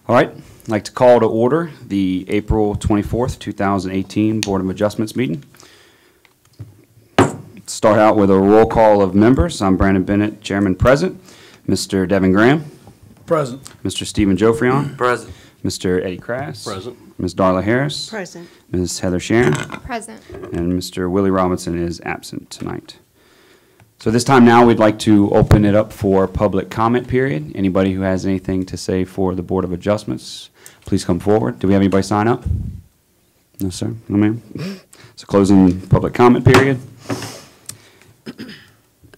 All right, I'd like to call to order the April 24th, 2018 Board of Adjustments meeting. Start out with a roll call of members. I'm Brandon Bennett, Chairman present. Mr. Devin Graham. Present. Mr. Stephen Jofrion. Present. Mr. Eddie Crass. Present. Ms. Darla Harris. Present. Ms. Heather Sharon. Present. And Mr. Willie Robinson is absent tonight. So this time now we'd like to open it up for public comment period. Anybody who has anything to say for the Board of Adjustments, please come forward. Do we have anybody sign up? No, sir? No, ma'am? So closing public comment period.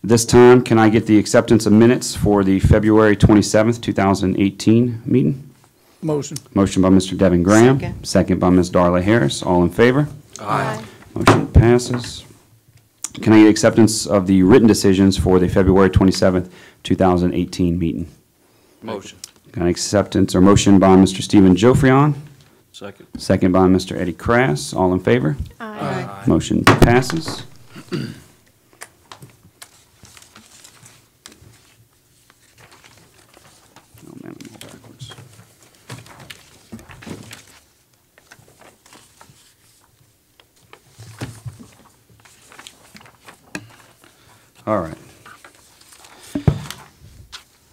This time, can I get the acceptance of minutes for the February 27th, 2018 meeting? Motion. Motion by Mr. Devin Graham. Second. Second by Ms. Darla Harris. All in favor? Aye. Motion passes. Can I get acceptance of the written decisions for the February 27th, 2018 meeting? Motion. Can I acceptance or motion by Mr. Stephen Jofrion? Second. Second by Mr. Eddie Crass. All in favor? Aye. Motion passes. Oh, man, I'm all backwards. All right.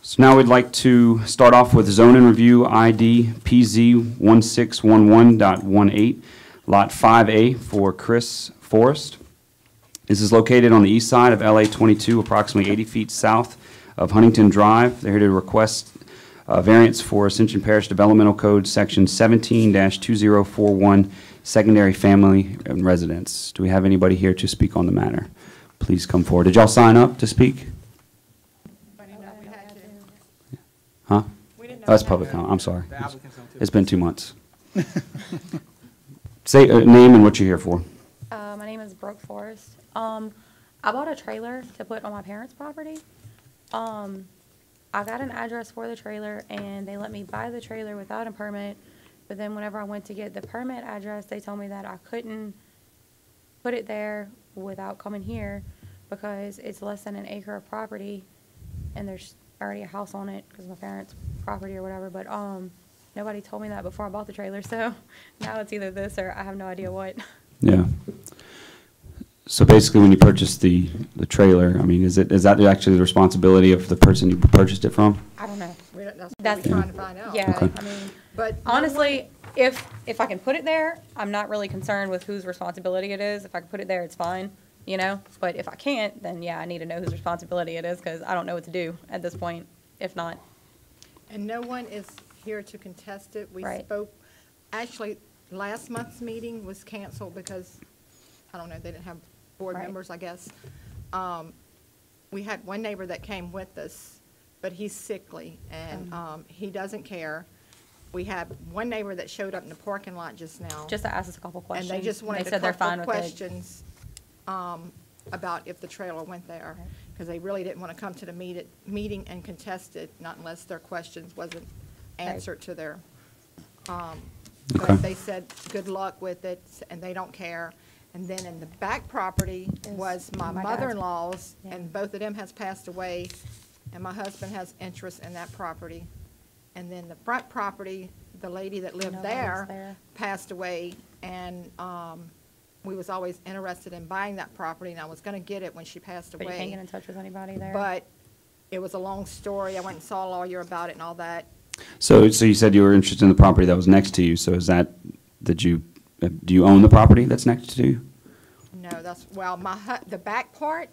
So now we'd like to start off with zoning review ID PZ 1611.18, Lot 5A for Chris Forrest. This is located on the east side of LA 22, approximately 80 feet south of Huntington Drive. They're here to request a variance for Ascension Parish Developmental Code Section 17-2041, secondary family and residence. Do we have anybody here to speak on the matter? Please come forward. Did y'all sign up to speak? Huh? Oh, that's public comment. I'm sorry. It's been 2 months. Say a name and what you're here for. My name is Brooke Forrest. I bought a trailer to put on my parents' property. I got an address for the trailer, and they let me buy the trailer without a permit. But then whenever I went to get the permit address, they told me that I couldn't put it there without coming here because it's less than an acre of property, and there's already a house on it because of my parents' property or whatever. But nobody told me that before I bought the trailer, so now it's either this or I have no idea what. Yeah. So basically, when you purchase the trailer, I mean, is that actually the responsibility of the person you purchased it from? I don't know. That's what we're trying to find out. Yeah, Okay. I mean, But honestly, if I can put it there, I'm not really concerned with whose responsibility it is. If I can put it there, it's fine, you know? But if I can't, then yeah, I need to know whose responsibility it is because I don't know what to do at this point, if not. And no one is here to contest it. We Right. spoke, actually, last month's meeting was canceled because, I don't know, they didn't have board Right. members, I guess. We had one neighbor that came with us, but he's sickly, and he doesn't care. We had one neighbor that showed up in the parking lot just now. Just to ask us a couple questions. And they just wanted They a said they're couple fine of with it. questions about if the trailer went there. Right. Because they really didn't want to come to the meeting and contest it, not unless their questions wasn't answered to their, Okay. but they said, good luck with it, and they don't care. And then in the back property was my my dad's. mother-in-law's, Yeah. and both of them has passed away, and my husband has interest in that property. And then the front property, the lady that lived Nobody was there there. passed away, and we was always interested in buying that property, and I was gonna get it when she passed But you can't get away. in touch with anybody there. But it was a long story. I went and saw a lawyer about it and all that. So you said you were interested in the property that was next to you. So is that do you own the property that's next to you? No, well, the back part,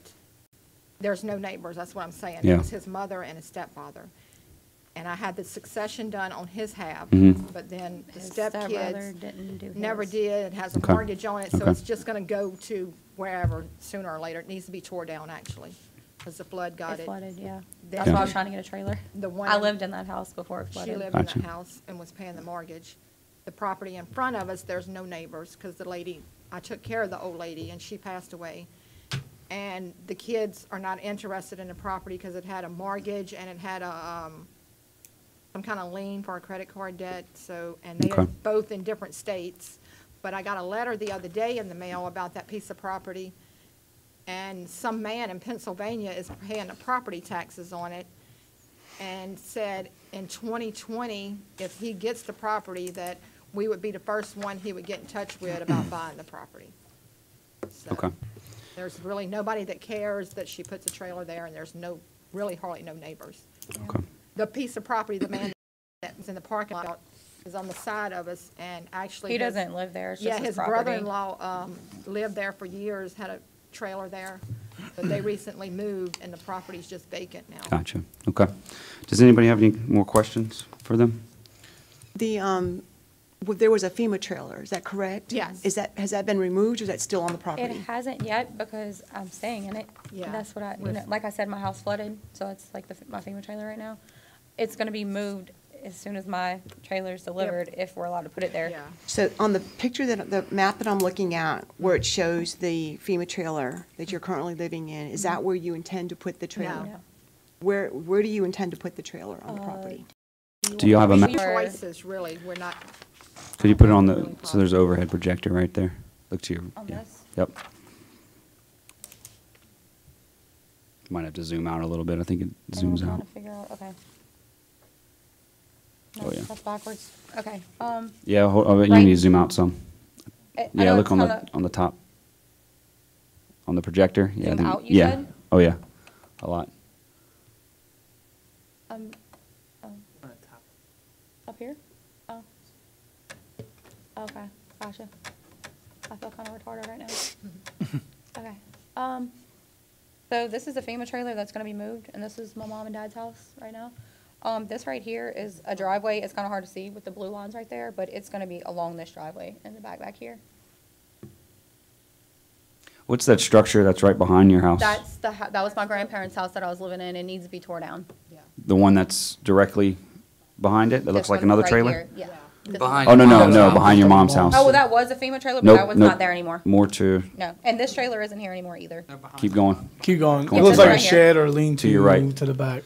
there's no neighbors, that's what I'm saying. Yeah. It was his mother and his stepfather. And I had the succession done on his half, Mhm. but then the His stepbrother stepkids didn't do his. never did. It has a Okay. mortgage on it, so Okay. it's just gonna go to wherever sooner or later. It needs to be tore down, actually, because the flood got It it. flooded, yeah. Then That's why I was trying to get a trailer. The one. I lived in that house before it She flooded. lived in Gotcha. the house and was paying the mortgage. The property in front of us, there's no neighbors, because the lady, I took care of the old lady, and she passed away. And the kids are not interested in the property because it had a mortgage and it had a, some kind of lien for a credit card debt, so, and they are Okay. both in different states. But I got a letter the other day in the mail about that piece of property, and some man in Pennsylvania is paying the property taxes on it. and said in 2020, if he gets the property, that we would be the first one he would get in touch with about buying the property. So, Okay. there's really nobody that cares that she puts a trailer there, and there's really hardly no neighbors. Okay. The piece of property, the man that was in the parking lot is on the side of us, and actually. He his- doesn't live there, it's Yeah, just his his property. brother-in-law, lived there for years, had a trailer there, but they recently moved, and the property's just vacant now. Gotcha. Okay. Does anybody have any more questions for them? There was a FEMA trailer, is that correct? Yes. Has that been removed, or is that still on the It property? hasn't yet because I'm staying in it. Yeah. That's what With- like I said, my house flooded, so it's like my FEMA trailer right now. It's gonna be moved as soon as my trailer's delivered, if we're allowed to put it there. Yeah, So on the picture the map that I'm looking at, where it shows the FEMA trailer that you're currently living in, is that where you intend to put the trailer? No. Where do you intend to put the trailer on the property? Do you have a, three ma- choices, really, we're not. could you put it on really the, so there's an overhead projector right there? Look to your, On yeah. this? Yep. Might have to zoom out a little bit. I think it zooms I'm trying out. to figure out, okay. Oh, No, yeah. That's backwards, okay, Yeah, you Right. need to zoom out some. I Yeah, know look it's on kinda- the top. On the projector? Yeah. Zoom then- out, you yeah. said? Oh, yeah. A lot. Um, oh. Up here? Oh. Okay, gotcha. I feel kind of retarded right now. Okay. So this is a FEMA trailer that's gonna be moved, and this is my mom and dad's house right now. This right here is a driveway. It's kind of hard to see with the blue lines right there, but it's gonna be along this driveway in the back here. What's that structure that's right behind your house? That's that was my grandparents' house that I was living in. It needs to be tore down. The one that's directly behind it, that looks This like one another right trailer? here, Yeah. This Behind one. Oh, no, your no, mom's behind your mom's house. Oh, well, that was a FEMA trailer, but Nope, that was nope. not there anymore. More to, No, and this trailer isn't here anymore either. keep going. Keep going. Go It on. looks Yeah, like a right here. shed or lean To your right. to the back.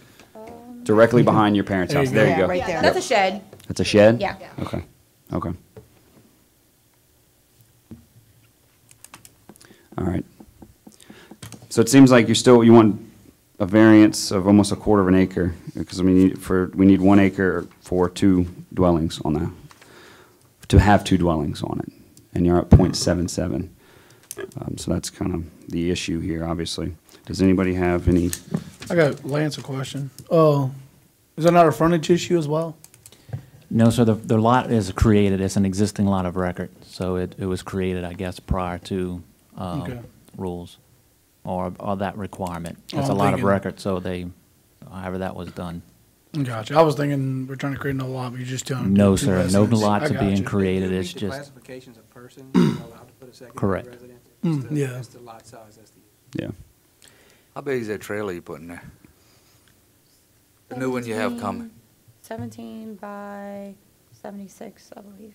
Directly behind your parents' There house. you There go. you Yeah, go. right there. That's a shed. That's a shed? Yeah. Okay, okay. All right. So it seems like you want a variance of almost a quarter of an acre, because I mean, we need 1 acre for 2 dwellings on that, to have 2 dwellings on it, and you're at .77. So that's kind of the issue here, obviously. Does anybody have any? I got Lance a question. Is that not a frontage issue as well? No, sir, the lot is created, it's an existing lot of record, so it was created, I guess, prior to Okay. rules or that requirement. Oh, It's a I'm lot of thinking- record, so however that was done. Gotcha. I was thinking we're trying to create no lot, but you're just telling. No, two sir, no residents. lots I are being gotcha. created, Meet it's the just, classifications of person, you're allowed to put a secondary Correct. residence. Yeah. That's the lot size, that's the. Yeah. How big is that trailer you putting there? The new one you have coming? 17 by 76, I believe.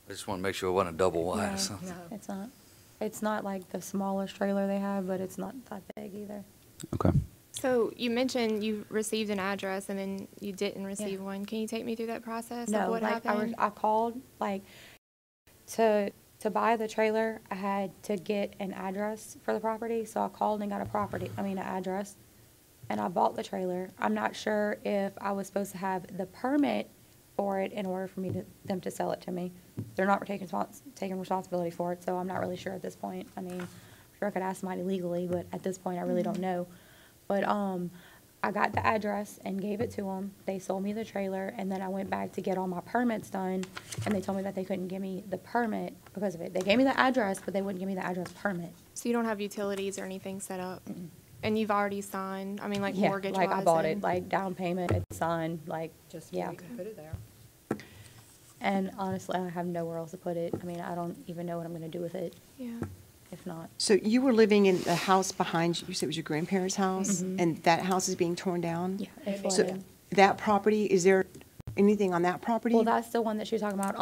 I just want to make sure it wasn't a double wide No, or something. it's not. It's not like the smallest trailer they have, but it's not that big either. Okay. So you mentioned you received an address and then you didn't receive one. Can you take me through that process of No, what like happened? I called, like, to buy the trailer, I had to get an address for the property, so I called and got an address, and I bought the trailer. I'm not sure if I was supposed to have the permit for it in order for them to sell it to me. They're not taking responsibility for it, so I'm not really sure at this point. I mean, I'm sure I could ask somebody legally, but at this point, I really don't know. But, I got the address and gave it to them. They sold me the trailer, and then I went back to get all my permits done, and they told me that they couldn't give me the permit because of it. They gave me the address, but they wouldn't give me the address permit. So you don't have utilities or anything set up? And you've already signed, I mean, like Yeah, mortgage-wise? like I bought it, and- like down payment, it's signed, like, Just yeah. you can put it there. And honestly, I have nowhere else to put it. I mean, I don't even know what I'm gonna do with it, Yeah. if not. So you were living in the house behind, you said it was your grandparents' house, and that house is being torn down? Yeah, it So flooded. that property, is there anything on that property? Well, that's the one that she was talking about.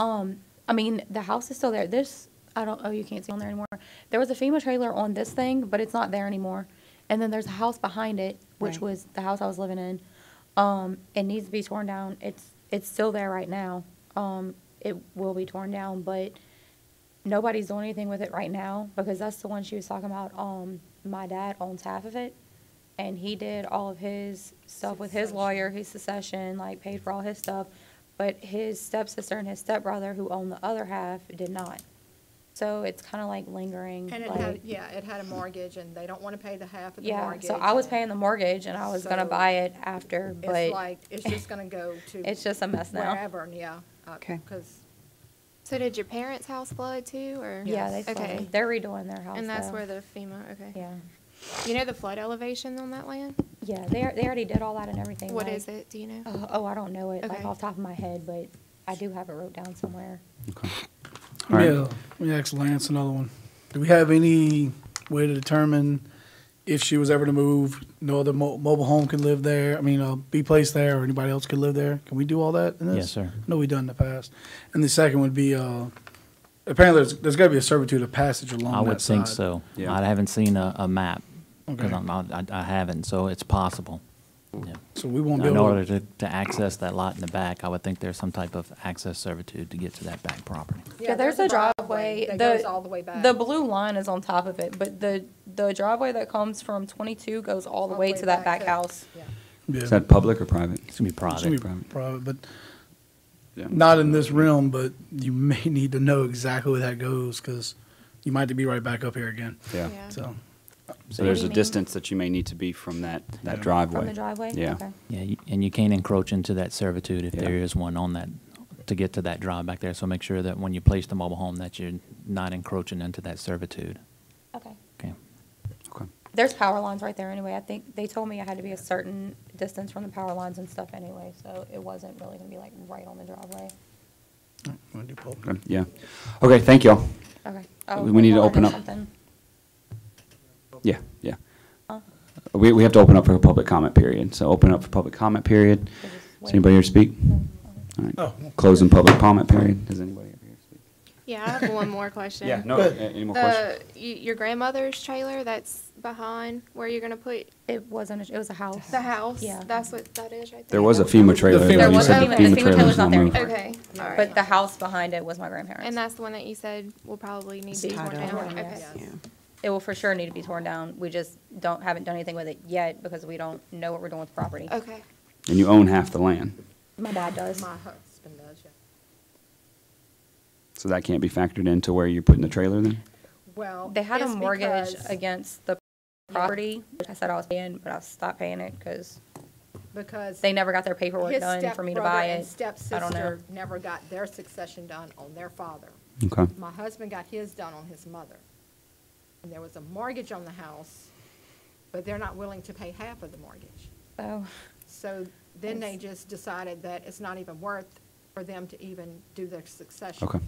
I mean, the house is still there. You can't see on there anymore. There was a FEMA trailer on this thing, but it's not there anymore. And then there's a house behind it, which Right. was the house I was living in. It needs to be torn down. It's still there right now. It will be torn down, but nobody's doing anything with it right now because that's the one she was talking about. My dad owns half of it, And he did all of his stuff with his lawyer, his succession, like paid for all his stuff. But his stepsister and his stepbrother, who owned the other half, did not. So it's kind of like lingering. And it like, had, yeah, it had a mortgage, and they don't want to pay the half of the yeah, mortgage. so I was paying the mortgage and I was gonna So buy it after, It's but like, it's just gonna go to. it's just a mess now. Wherever, yeah. Okay. Because, So did your parents' house flood too, or? Yeah, they Okay. flooded. They're redoing their house And that's though. where the FEMA, okay. Yeah, You know the flood elevation on that land? yeah, they already did all that and everything. What like- is it, do you know? Oh, I don't know it, like Okay. off the top of my head, but I do have it wrote down somewhere. Okay. All right. Yeah, let me ask Lance another one. Do we have any way to determine if she was ever to move, no other mobile home could live there, be placed there, or anybody else could live there? Can we do all that in this? Yes, sir. I know we've done in the past. And the second would be, apparently there's gotta be a servitude of passage along that I would think side. so. Yeah. I haven't seen a map, because Okay. I haven't, so it's possible. Yeah. So we won't be In able order to access that lot in the back, I would think there's some type of access servitude to get to that back property. Yeah, there's a driveway. that The- goes all the way back. The blue line is on top of it, but the driveway that comes from 22 goes all the way to that back to- house. Yeah. Yeah. Is that public or private? It's gonna be It's gonna private. be Private. private, but Yeah. not in this realm, but you may need to know exactly where that goes, because you might be right back up here again, Yeah. so. So What there's do a you mean? distance that you may need to be from that driveway. From the driveway? Yeah. Okay. Yeah, and you can't encroach into that servitude if Yeah. there is one on that, to get to that drive back there. So make sure that when you place the mobile home, that you're not encroaching into that servitude. Okay. Okay. Okay. There's power lines right there anyway. I think they told me I had to be a certain distance from the power lines and stuff anyway, so it wasn't really gonna be like right on the driveway. Wanna do both? Good. Yeah. Okay, thank y'all. Okay. We need to hold on, open there's up. something. Yeah, yeah. Huh? We have to open up for a public comment period, so open up for public comment period. We'll just Is wait. anybody here to speak? All right. Oh. Closing public comment period. Does anybody ever here to speak? Yeah, I have one more question. Yeah, no, Good. any more questions? Your grandmother's trailer that's behind where you're gonna put It wasn't, it was a house. the house? Yeah. That's what that is right there? There was a FEMA trailer. FEMA there. There You was said a the FEMA the FEMA trailer's trailer's not there moved. anymore. Okay, all right. But the house behind it was my grandparents'. And that's the one that you said will probably need to be It's torn tied down? up. Okay. Yeah. It will for sure need to be torn down. We just haven't done anything with it yet because we don't know what we're doing with the property. Okay. And you own half the land, My dad does. My husband does, yeah. so that can't be factored into where you're putting the trailer then? Well. They had a it's mortgage because- against the property, which I said I was paying, but I stopped paying it because Because. they never got their paperwork his done for me to stepbrother buy and it. I don't know. stepsister never got their succession done on their father. Okay. My husband got his done on his mother. And there was a mortgage on the house, but they're not willing to pay half of the mortgage. So, So then they just decided that it's not even worth for them to even do their succession. Okay,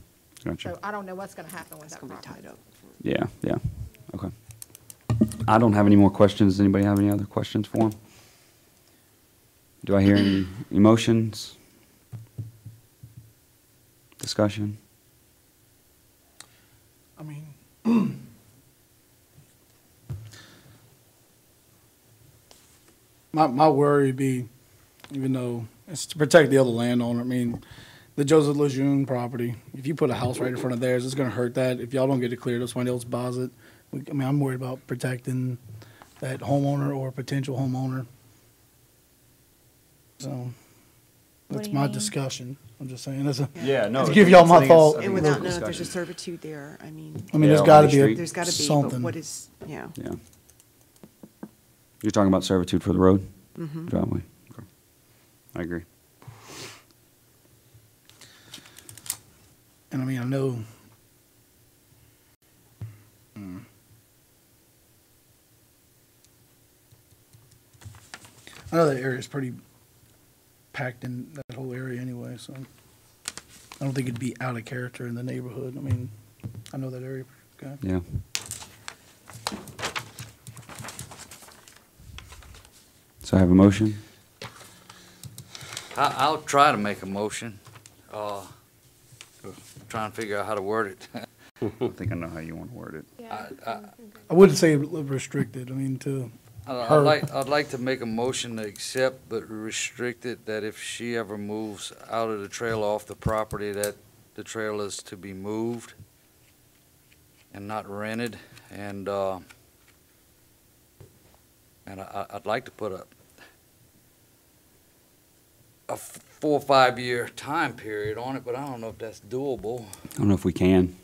gotcha. So I don't know what's gonna happen with It's that gonna be property. tied up. Yeah, yeah, okay. I don't have any more questions. Does anybody have any other questions for him? Do I hear any emotions? Discussion? I mean, my worry would be, even though it's to protect the other landowner, the Joseph Lejeune property, if you put a house right in front of theirs, it's gonna hurt that. If y'all don't get it cleared up, somebody else buys it. I'm worried about protecting that homeowner or potential homeowner. So, What that's do you my mean? discussion. I'm just saying, that's a, Yeah, no. to give y'all my thought. And without knowing if there's a servitude there, there's on gotta the be street. there's gotta be, but something. what is, yeah. Yeah. You're talking about servitude for the road? Driveway? Okay. I agree. And I know. I know that area's pretty packed in that whole area anyway, so I don't think it'd be out of character in the neighborhood. I know that area pretty good. Yeah. So I have a motion? I'll try to make a motion. Trying to figure out how to word it. I think I know how you want to word it. Yeah. I wouldn't say restricted, to I'd like to make a motion to accept, but restrict it, that if she ever moves out of the trailer off the property, that the trailer is to be moved and not rented, and And I'd like to put a 4 or 5 year time period on it, but I don't know if that's doable. I don't know if we can.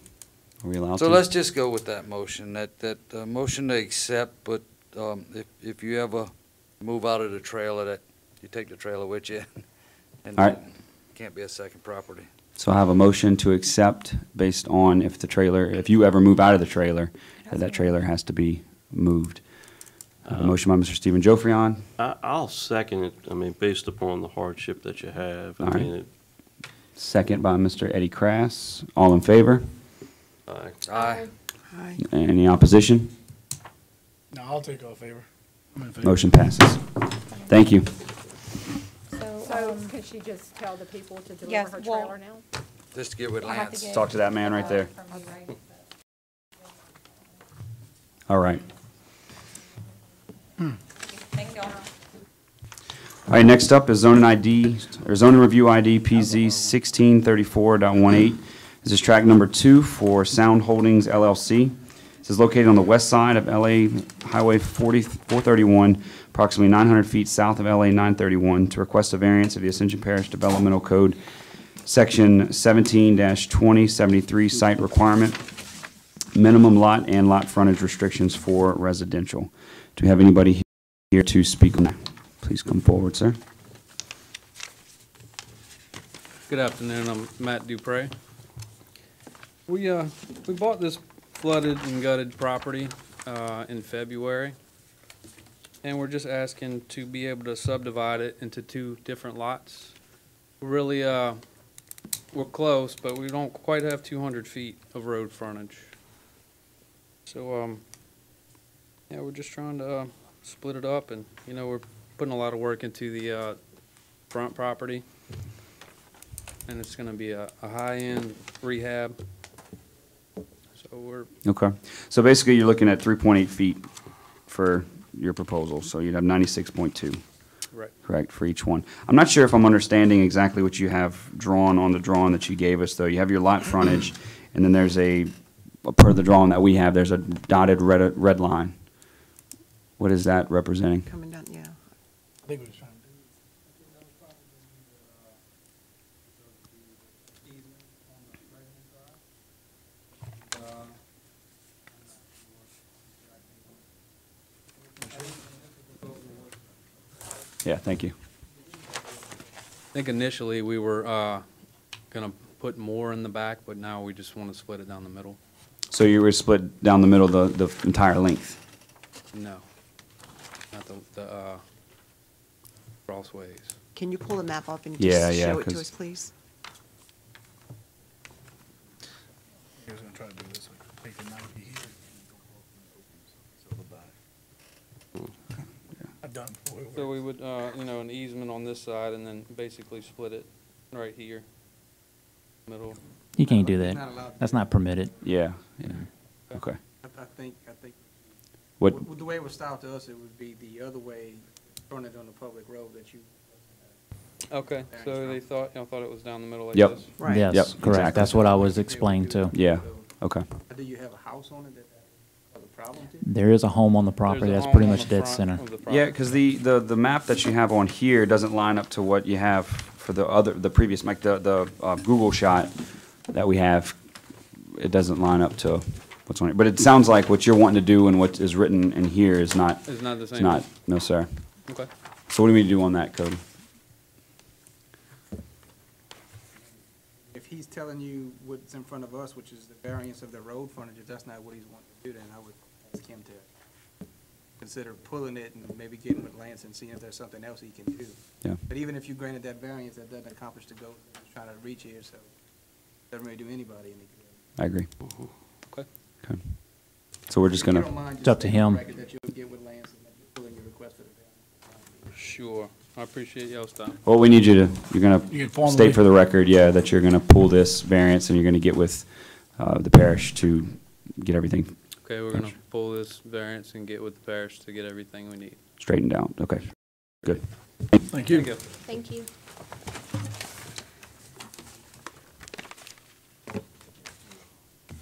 Are we allowed to? So let's just go with that motion, that motion to accept, but if you ever move out of the trailer, that you take the trailer with you. And All right. can't be a second property. So I have a motion to accept based on if you ever move out of the trailer, that trailer has to be moved. I have a motion by Mr. Stephen Joffrion. I'll second it, I mean, based upon the hardship that you have. All I right. mean, Second by Mr. Eddie Krass. All in favor? Aye. Any opposition? No, I'll take all favor. I'm in favor. Motion passes. Thank you. So can she just tell the people to Yes, deliver her well- trailer now? Just to get with I have to Lance. get- Talk to that man right there. All right. Thank y'all. All right, next up is zoning ID, or zoning review ID PZ 1634.18. This is track number 2 for Sound Holdings LLC. This is located on the west side of LA Highway 431, approximately 900 feet south of LA 931, to request a variance of the Ascension Parish Developmental Code, Section 17-2073, site requirement, minimum lot and lot frontage restrictions for residential. Do we have anybody here to speak on that? Please come forward, sir. Good afternoon, I'm Matt Dupre. We bought this flooded and gutted property in February, and we're just asking to be able to subdivide it into 2 different lots. Really, we're close, but we don't quite have 200 feet of road frontage. So, yeah, we're just trying to split it up, and, you know, we're putting a lot of work into the front property, and it's gonna be a high-end rehab. So we're, Okay. So basically, you're looking at 3.8 feet for your proposal, so you'd have 96.2, right, correct, for each one. I'm not sure if I'm understanding exactly what you have drawn on the drawing that you gave us, though. You have your lot frontage, and then there's per the drawing that we have, there's a dotted red line. What is that representing? Coming down, yeah. I think we're trying to do. Yeah, thank you. I think initially we were gonna put more in the back, but now we just wanna split it down the middle. So you were split down the middle the entire length? No, not the crossways. Can you pull the map up and Yeah, just yeah, show it to 'cause- us, please? He was gonna try to do this, like, take the 90 here. I've done it before. So we would, you know, an easement on this side and then basically split it right here, middle. You can't do Not that. allowed to That's do not permitted. Yeah, yeah, okay. I think, What, w- the way it was styled to us, it would be the other way, fronted on the public road that you. Okay, so they thought, y'all thought it was down the middle like Yep. this? Right. Yep, Yes, correct. exactly. That's what I was explaining too. yeah, okay. Do you have a house on it that has a problem to? There is a home on the property There's a that's home pretty on much the dead front center. of the property. Yeah, because the map that you have on here doesn't line up to what you have for the previous, like the Google shot that we have. It doesn't line up to what's on it. But it sounds like what you're wanting to do and what is written in here is not, It's not the it's same? not, no, sir. Okay. So what do we need to do on that, Cody? If he's telling you what's in front of us, which is the variance of the road frontage, if that's not what he's wanting to do, then I would ask him to consider pulling it and maybe getting with Lance and seeing if there's something else he can do. Yeah. But even if you granted that variance, that doesn't accomplish the goal that he's trying to reach here, so it doesn't really do anybody any good. I agree. Okay. Okay. So we're just If you gonna, don't mind, It's just up to stating on him. record that you'll get with Lance and that you're pulling your request for the variance. Sure. I appreciate y'all's time. well, we need you to, you're You gonna can formally- state for the record, yeah, that you're gonna pull this variance and you're gonna get with the parish to get everything Okay, we're gonna pull this variance and get with the parish to get everything we need. straightened out. Okay, good. Thank you. Thank you.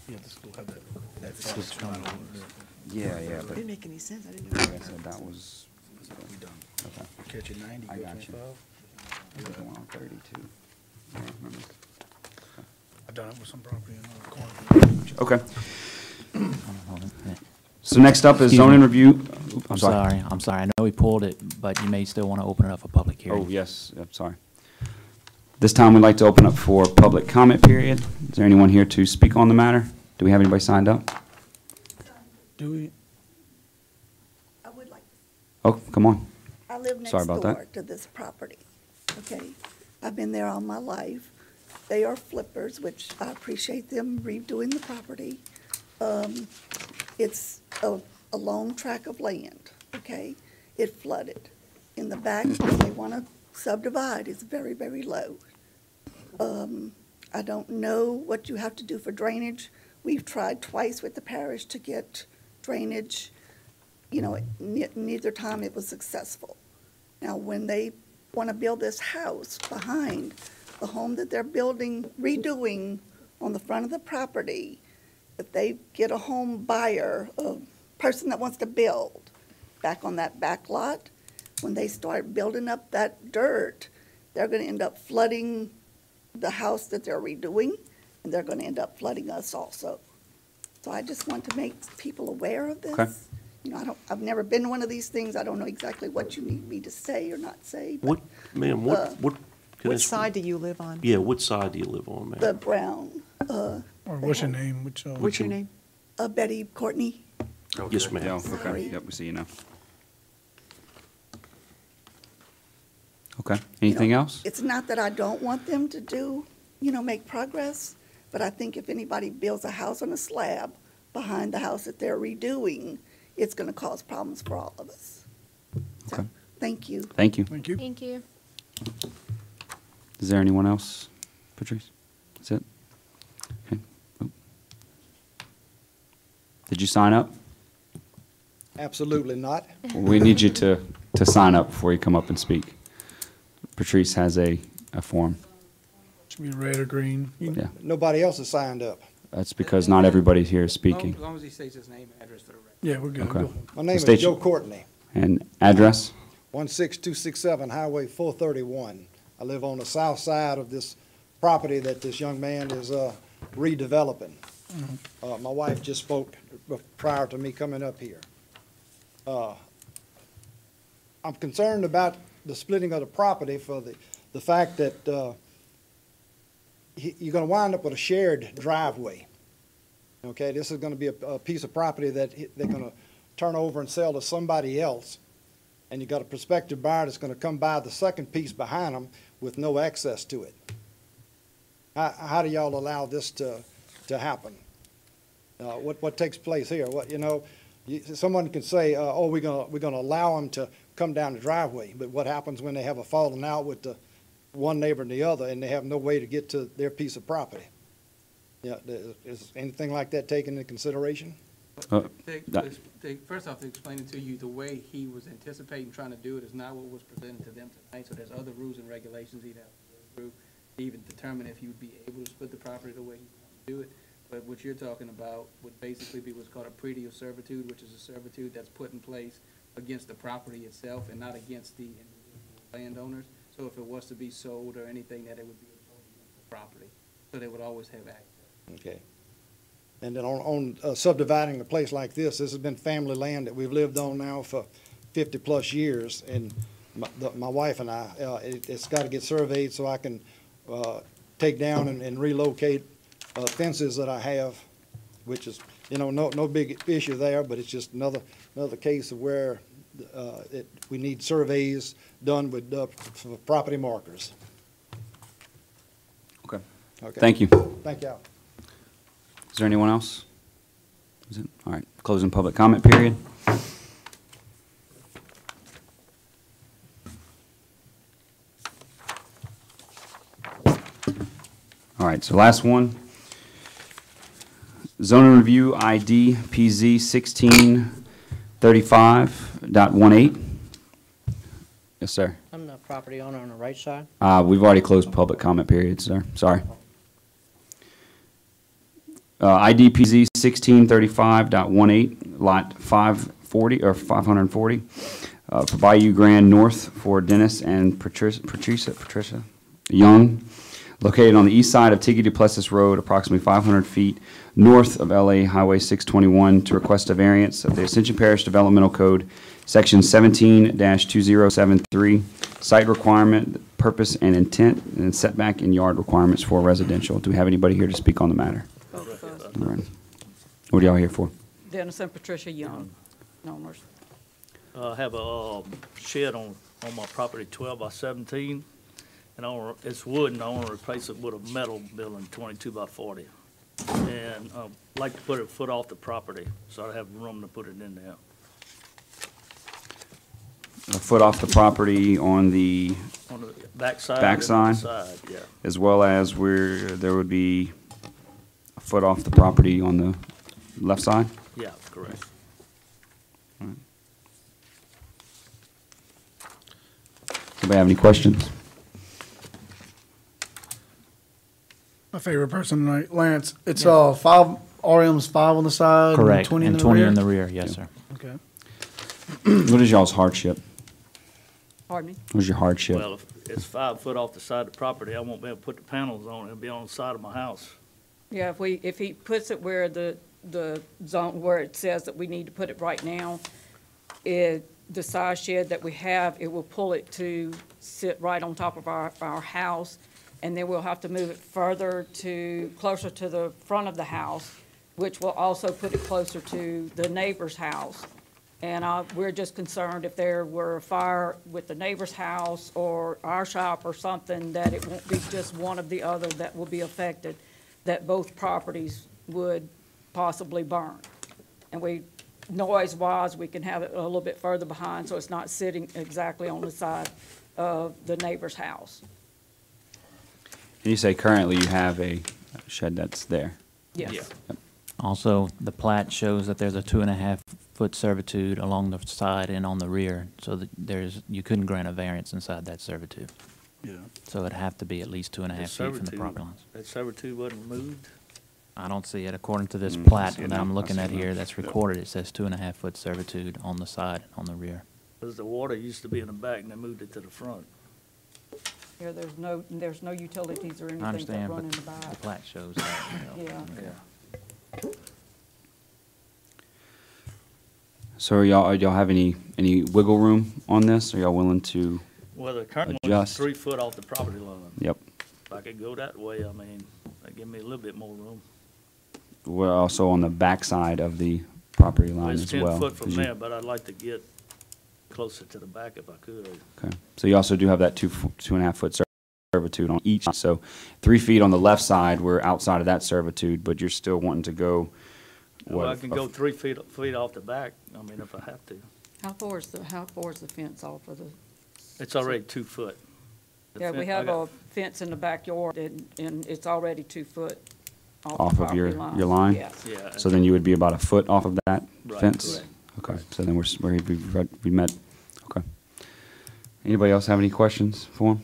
Yeah, this will have that. Yeah, yeah, but Didn't make any sense, I didn't know. like I said, that was Okay. Catch it 90, I go got you. 25. There's one on 32. Yeah, remember. I've done it with some property in the corner. Okay. So next up is Excuse zoning me. review. I'm sorry. I know we pulled it, but you may still want to open it up for public hearing. Oh, yes, I'm sorry. This time we'd like to open up for public comment period. Is there anyone here to speak on the matter? Do we have anybody signed up? Do we? I would like, Oh, come on. I live Sorry next about door that. to this property, okay? I've been there all my life. They are flippers, which I appreciate them redoing the property. It's a long tract of land, okay? It flooded. In the back, when they want to subdivide, it's very, very low. I don't know what you have to do for drainage. We've tried twice with the parish to get drainage. You know, neither time it was successful. Now, when they want to build this house behind the home that they're building, redoing on the front of the property, if they get a home buyer, a person that wants to build back on that back lot, when they start building up that dirt, they're going to end up flooding the house that they're redoing, and they're going to end up flooding us also. So I just want to make people aware of this. Okay. You know, I've never been to one of these things. I don't know exactly what you need me to say or not say. But What, ma'am, what? can I Which ask- side do you live on? Yeah, what side do you live on, ma'am? the Brown, Or what's your name? What's your name? Betty Courtney. Yes, Yeah, ma'am. okay, Sorry. yep, we see you now. Okay, anything else? It's not that I don't want them to do, you know, make progress, but I think if anybody builds a house on a slab behind the house that they're redoing, it's going to cause problems for all of us. So, Okay. thank you. Thank you. Thank you. Thank you. Is there anyone else? Patrice? That's it? Okay. Oh. Did you sign up? Absolutely not. We need you to sign up before you come up and speak. Patrice has a form. Should be red or green. Yeah, Nobody else has signed up. that's because not everybody here is speaking. As long as he states his name and address for the record. Yeah, we're good. Okay. My name is State Joe your- Courtney, And address? 16267 Highway 431. I live on the south side of this property that this young man is redeveloping. My wife just spoke prior to me coming up here. I'm concerned about the splitting of the property for the fact that you're going to wind up with a shared driveway. Okay, this is going to be a piece of property that they're going to turn over and sell to somebody else. And you got a prospective buyer that's going to come buy the second piece behind them with no access to it. How do y'all allow this to happen? What takes place here? What, you know, someone can say, oh, we're going to allow them to come down the driveway, but what happens when they have a falling out with the one neighbor and the other, and they have no way to get to their piece of property? Yeah, is anything like that taken into consideration? First off, to explain it to you, the way he was anticipating trying to do it is not what was presented to them tonight, so there's other rules and regulations he'd have to go through to even determine if he would be able to split the property the way he wanted to do it. But what you're talking about would basically be what's called a treaty of servitude, which is a servitude that's put in place against the property itself and not against the individual landowners. So if it was to be sold or anything, that it would be against the property, so they would always have access. Okay. And then on subdividing a place like this has been family land that we've lived on now for 50-plus years, and my wife and I, it's got to get surveyed so I can take down and relocate fences that I have, which is, you know, no big issue there, but it's just another case of where we need surveys done with property markers. Okay. Okay. Thank you. Thank y'all. Is there anyone else? Is it? All right, closing public comment period. All right, so last one. Zoning review ID PZ 1635.18. Yes, sir. I'm the property owner on the right side. We've already closed public comment period, sir. Sorry. IDPZ 1635.18, lot 540, or 540. for Bayou Grand North for Dennis and Patricia Young, located on the east side of Tiki Duplessis Road, approximately 500 feet north of LA Highway 621, to request a variance of the Ascension Parish Developmental Code, Section 17-2073, site requirement, purpose and intent, and setback and yard requirements for residential. Do we have anybody here to speak on the matter? All right. What are y'all here for? Dennis and Patricia Young, owners. I have a shed on my property, 12 by 17, and it's wood, and I want to replace it with a metal building, 22 by 40. And I'd like to put it a foot off the property, so I have room to put it in there. A foot off the property on the On the backside. backside, Yeah. as well as where there would be a foot off the property on the left side? Yeah, correct. Anybody have any questions? My favorite person tonight, Lance. It's five RM's 5 on the side, Correct, and 20 in and the 20 rear. in the rear, yes, sir. Okay. What is y'all's hardship? Pardon me? What's your hardship? Well, if it's 5 foot off the side of the property, I won't be able to put the panels on it. It'll be on the side of my house. Yeah, if he puts it where the zone, where it says that we need to put it right now, the size shed that we have, it will pull it to sit right on top of our house, and then we'll have to move it further closer to the front of the house, which will also put it closer to the neighbor's house. And we're just concerned if there were a fire with the neighbor's house or our shop or something, that it won't be just one of the other that will be affected, that both properties would possibly burn. And noise-wise, we can have it a little bit further behind, so it's not sitting exactly on the side of the neighbor's house. And you say currently you have a shed that's there? Yes. Yeah. Yep. Also, the plat shows that there's a 2.5-foot servitude along the side and on the rear, so that you couldn't grant a variance inside that servitude. Yeah. So it'd have to be at least 2.5 feet from the property lines. That servitude wasn't moved? I don't see it. According to this Mm, plat see it that now. I'm I looking see at it now. here, that's recorded, it says 2.5-foot servitude on the side and on the rear. Because the water used to be in the back, and they moved it to the front. Yeah, there's no utilities or I anything that understand, run but in the the back. plat shows that, you know. Yeah. So are y'all have any wiggle room on this? Are y'all willing to? Well, the current one's Adjust. 3 foot off the property line. Yep. If I could go that way, I mean, that'd give me a little bit more room. We're also on the back side of the property line It's as 10 well. foot from 'cause you- there, but I'd like to get closer to the back if I could. Okay. So you also do have that 2.5-foot servitude on each. So 3 feet on the left side, we're outside of that servitude, but you're still wanting to go. Well, I what, can go 3 feet off the back, I mean, if I have to. How far is the fence off of the? It's already 2 foot. The Yeah, we fen- I have got- a fence in the backyard, and it's already 2 foot off the of your property line? Yes. Yeah. So then you would be about a foot off of that Right, fence? correct. Okay, so then we met, okay. Anybody else have any questions for him?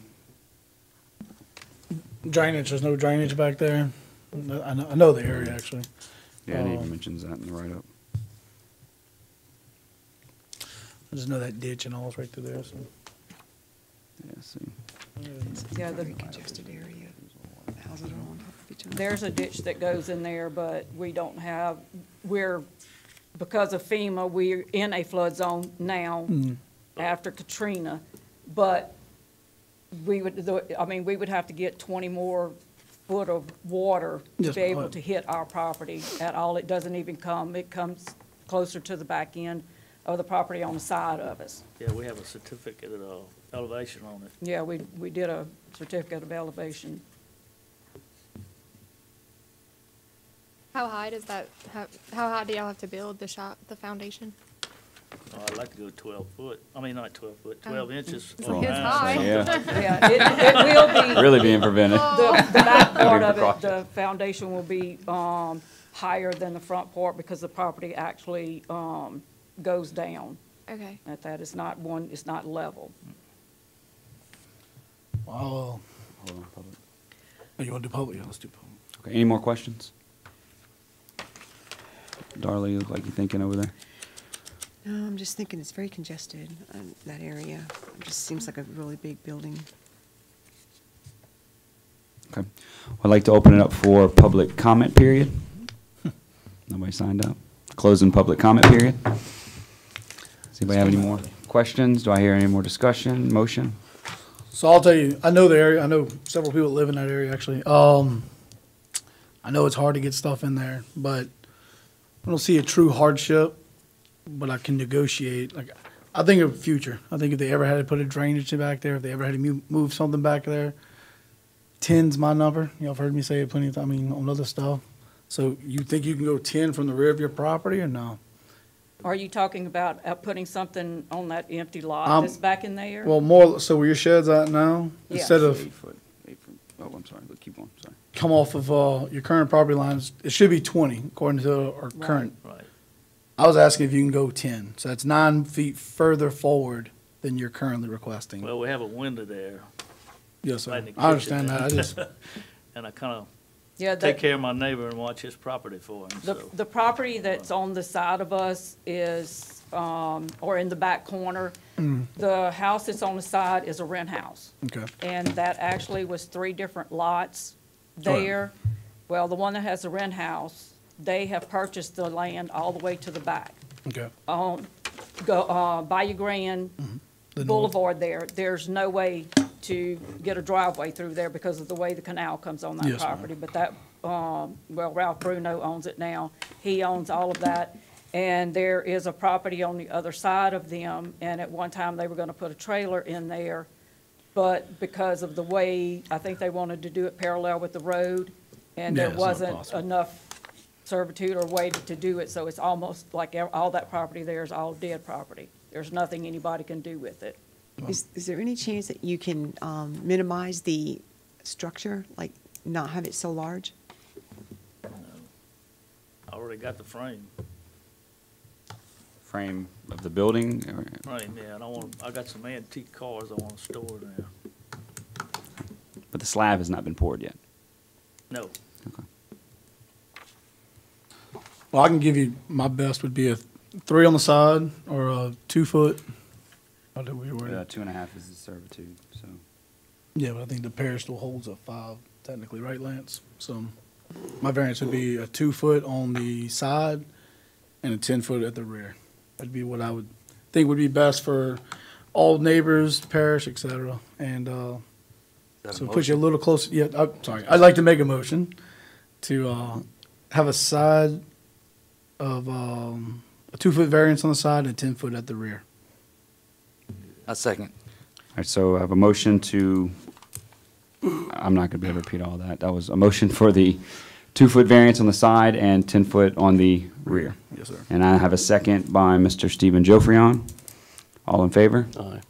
Drainage, there's no drainage back there. I know the area, actually. Yeah, it even mentions that in the write-up. I just know that ditch and all is right through there, so. Yeah, see. Yeah, Very congested area. Houses are on top of each other. There's a ditch that goes in there, but we don't have, because of FEMA, we're in a flood zone now after Katrina. But we would have to get 20 more foot of water to Yes, be able ma'am. to hit our property at all. It doesn't even it comes closer to the back end of the property on the side of us. Yeah, we have a certificate of elevation on it. Yeah, we did a certificate of elevation. How high does that, how high do y'all have to build the foundation? Oh, I'd like to go 12 foot. I mean, not 12 foot, 12 inches. It's or like it's nine. high. Yeah, Yeah, it will be. really being prevented. The back part of it, Precautions. the foundation will be higher than the front part because the property actually goes down Okay. at that. It's not level. Well, oh, you want to do public? Yeah, let's do public. Okay, any more questions? Darla, you look like you're thinking over there. No, I'm just thinking it's very congested, that area. It just seems like a really big building. Okay. I'd like to open it up for public comment period. Nobody signed up. Closing public comment period. Does anybody have any more questions? Do I hear any more discussion, motion? So I'll tell you, I know the area. I know several people that live in that area, actually. I know it's hard to get stuff in there, but I don't see a true hardship, but I can negotiate. Like, I think of future. I think if they ever had to put a drainage back there, if they ever had to move something back there, 10's my number. You know, I've heard me say it plenty of times, I mean, on other stuff. So you think you can go 10 from the rear of your property or no? Are you talking about putting something on that empty lot that's back in there? Well, more, so where your shed's at now, Yeah. instead of 8 foot. Oh, I'm sorry, but keep on, sorry. come off of your current property lines, it should be 20 according to our current. Right. I was asking if you can go 10, so that's 9 feet further forward than you're currently requesting. Well, we have a window there. Yes, sir. right in the I understand kitchen that. I there. just, And I kind of Yeah, take care of my neighbor and watch his property for him, so. The property that's on the side of us is, or in the back corner, the house that's on the side is a rent house. okay, And that actually was 3 different lots right. there. Well, the one that has the rent house, they have purchased the land all the way to the back. okay. Bayou Grand The north. Boulevard there, there's no way to get a driveway through there because of the way the canal comes on that Yes, ma'am. property. But that, well, Ralph Bruno owns it now. He owns all of that. And there is a property on the other side of them, and at one time, they were gonna put a trailer in there. But because of the way, I think they wanted to do it parallel with the road, and Yeah, there it's not wasn't possible. enough servitude or way to do it, so it's almost like all that property there is all dead property. There's nothing anybody can do with it. Is there any chance that you can minimize the structure, like not have it so large? I already got the frame. Frame of the building, or- Frame, yeah, and I got some antique cars I want to store there. but the slab has not been poured yet. No, Okay. Well, I can give you, my best would be a 3 on the side or a 2 foot. How do we word it? 2.5 is the servitude, so. Yeah, but I think the parish still holds a 5 technically, right, Lance? So my variance would be a 2 foot on the side and a 10 foot at the rear. That'd be what I would think would be best for all neighbors, parish, et cetera. And, so it puts you a little closer, yeah, I'm sorry. I'd like to make a motion to, have a side of, a 2 foot variance on the side and 10 foot at the rear. I second. All right, so I have a motion to, I'm not going to be able to repeat all that. That was a motion for the 2 foot variance on the side and 10 foot on the rear. Yes, sir. And I have a second by Mr. Stephen Joffrion. All in favor? Aye.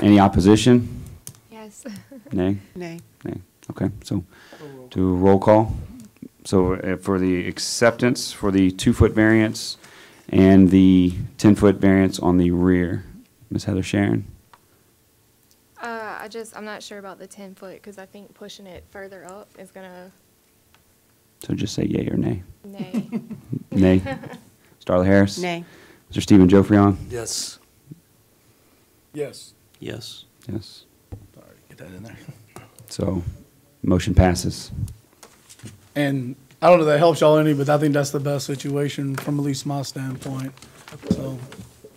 Any opposition? Yes. Nay? Nay. Nay. Okay, so do a roll call. So for the acceptance for the 2 foot variance and the 10 foot variance on the rear, Ms. Heather Sharon? I'm not sure about the 10 foot because I think pushing it further up is gonna, So just say yay or nay. nay. Nay. Starla Harris? Nay. Mr. Stephen Joffrion? Yes. Yes. Yes. Yes. Sorry, get that in there. So, motion passes. And I don't know if that helps y'all any, but I think that's the best situation from at least my standpoint. So,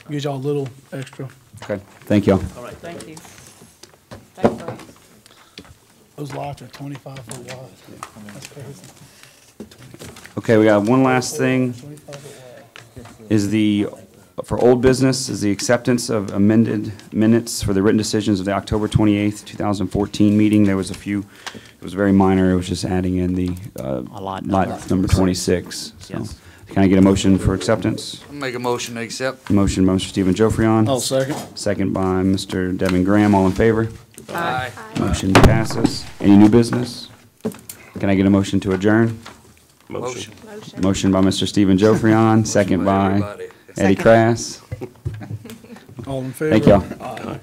gives y'all a little extra. Okay, thank y'all. all right, Thank you. Thank you. Those lots are 25 foot wide. That's crazy. Okay, we got one last thing. 25 foot wide. Is the, for old business, is the acceptance of amended minutes for the written decisions of the October 28th, 2014 meeting. There was a few, it was very minor, it was just adding in the lot lot number 26. So, Yes. can I get a motion for acceptance? I'll make a motion to accept. Motion by Mr. Stephen Joffrion. Oh, second. Second by Mr. Devin Graham. All in favor? Aye. Motion passes. Any new business? Can I get a motion to adjourn? Motion. Motion by Mr. Stephen Joffrion, second by Everybody. Eddie Second. Krass. All in favor? Thank y'all. Aye.